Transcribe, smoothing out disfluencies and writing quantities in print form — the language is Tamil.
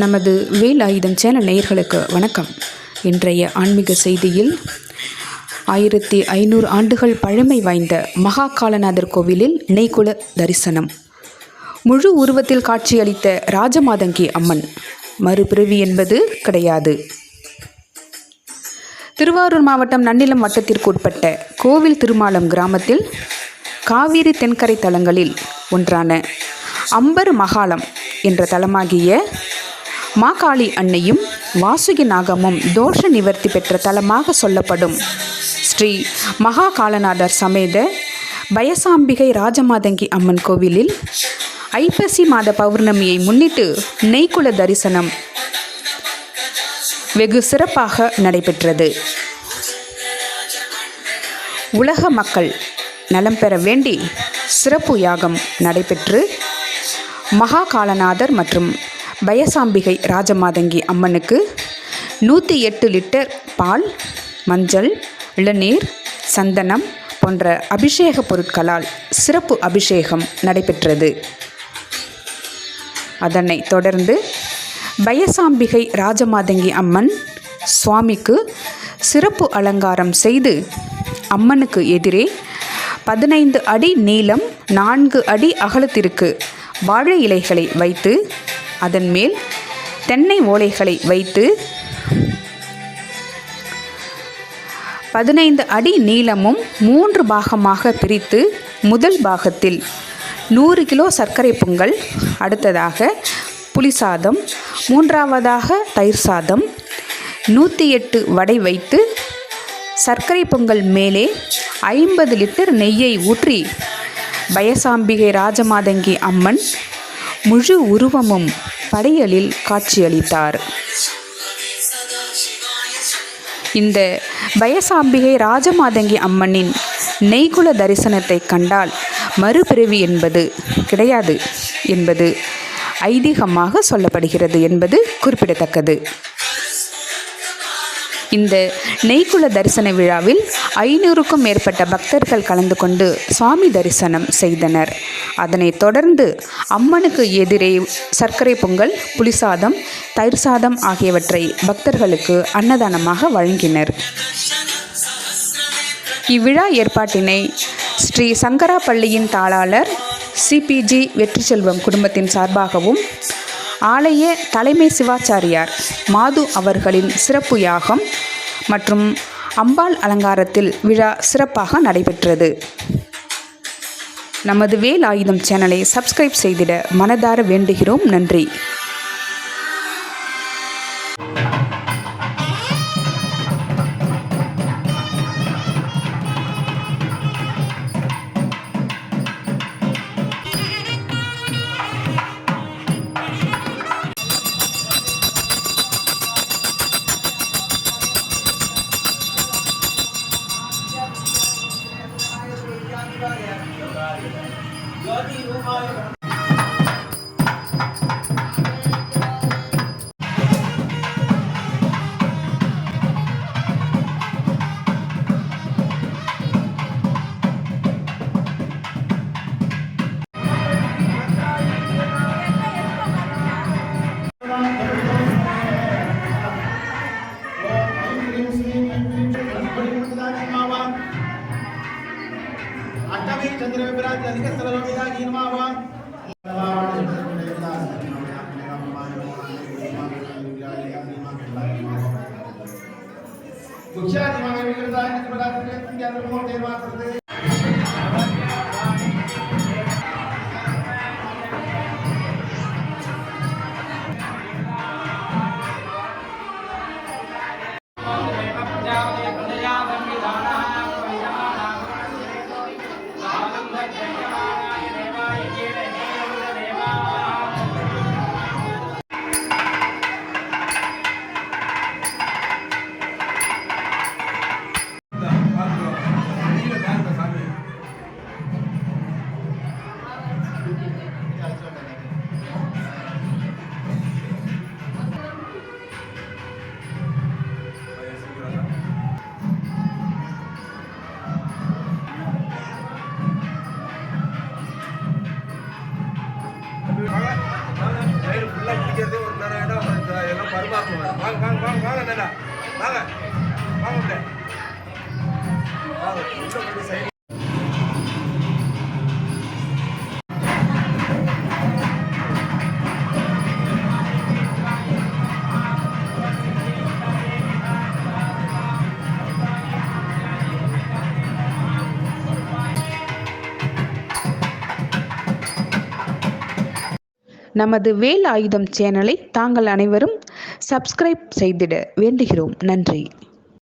நமது வேல் ஆயுதம் சேனல் நேயர்களுக்கு வணக்கம். இன்றைய ஆன்மீக செய்தியில் 1500 ஆண்டுகள் பழமை வாய்ந்த மகா காலநாதர் கோவிலில் நெய்க்குல தரிசனம். முழு உருவத்தில் காட்சியளித்த ராஜமாதங்கி அம்மன். மறுபிறவி என்பது கிடையாது. திருவாரூர் மாவட்டம் நன்னிலம் வட்டத்திற்கு உட்பட்ட கோவில் திருமாலம் கிராமத்தில் காவிரி தென்கரை தலங்களில் ஒன்றான அம்பர் மகாலம் என்ற தலமாகிய மாகாளி அன்னையும் வாசுகி நாகமும் தோஷ நிவர்த்தி பெற்ற தலமாக சொல்லப்படும் ஸ்ரீ மகா காலநாதர் சமேத பயசாம்பிகை ராஜமாதங்கி அம்மன் கோவிலில் ஐப்பசி மாத பௌர்ணமியை முன்னிட்டு நெய்க்குல தரிசனம் வெகு சிறப்பாக நடைபெற்றது. உலக மக்கள் நலம் பெற வேண்டி சிறப்பு யாகம் நடைபெற்று மகா காலநாதர் மற்றும் பயசாம்பிகை ராஜமாதங்கி அம்மனுக்கு 108 லிட்டர் பால், மஞ்சள், இளநீர், சந்தனம் போன்ற அபிஷேக பொருட்களால் சிறப்பு அபிஷேகம் நடைபெற்றது. அதனைத் தொடர்ந்து பயசாம்பிகை ராஜமாதங்கி அம்மன் சுவாமிக்கு சிறப்பு அலங்காரம் செய்து அம்மனுக்கு எதிரே 15 அடி நீளம் 4 அடி அகலத்திற்கு வாழை இலைகளை வைத்து அதன் மேல் தென்னை ஓலைகளை வைத்து 15 அடி நீளமும் 3 பாகமாக பிரித்து முதல் பாகத்தில் 100 கிலோ சர்க்கரை பொங்கல், அடுத்ததாக புளிசாதம், மூன்றாவதாக தயிர் சாதம், 108 வடை வைத்து சர்க்கரை பொங்கல் மேலே 50 லிட்டர் நெய்யை ஊற்றி பயசாம்பிகை ராஜமாதங்கி அம்மன் முழு உருவமும் படையலில் காட்சியளித்தார். இந்த பயசாம்பிகை ராஜமாதங்கி அம்மனின் நெய்க்குல தரிசனத்தை கண்டால் மறுபிறவி என்பது கிடையாது என்பது ஐதீகமாக சொல்லப்படுகிறது என்பது குறிப்பிடத்தக்கது. இந்த நெய்க்குல தரிசன விழாவில் 500க்கும் மேற்பட்ட பக்தர்கள் கலந்து கொண்டு சுவாமி தரிசனம் செய்தனர். அதனைத் தொடர்ந்து அம்மனுக்கு எதிரே சர்க்கரை பொங்கல், புளிசாதம், தயிர் சாதம் ஆகியவற்றை பக்தர்களுக்கு அன்னதானமாக வழங்கினர். இவ்விழா ஏற்பாட்டினை ஸ்ரீ சங்கரா பள்ளியின் தாளாளர் சிபிஜி வெற்றிச்செல்வம் குடும்பத்தின் சார்பாகவும் ஆலய தலைமை சிவாச்சாரியார் மாது அவர்களின் சிறப்பு யாகம் மற்றும் அம்பாள் அலங்காரத்தில் விழா சிறப்பாக நடைபெற்றது. நமது வேல் ஆயுதம் சேனலை சப்ஸ்கிரைப் செய்திட மனதார வேண்டுகிறோம். நன்றி. चंद्र विराज अधिक स्थलमिदा गीर्मावान कुछ दिमाग में करता है कि बड़ा के अंदर मोड़ देवा करते வாங்க வாங்க வாங்க வாங்க அண்ணா வாங்க வாங்க உள்ள வாங்க உள்ள கொஞ்சம் சைடு நமது வேல் ஆயுதம் சேனலை தாங்கள் அனைவரும் சப்ஸ்கிரைப் செய்திட வேண்டுகிறோம். நன்றி.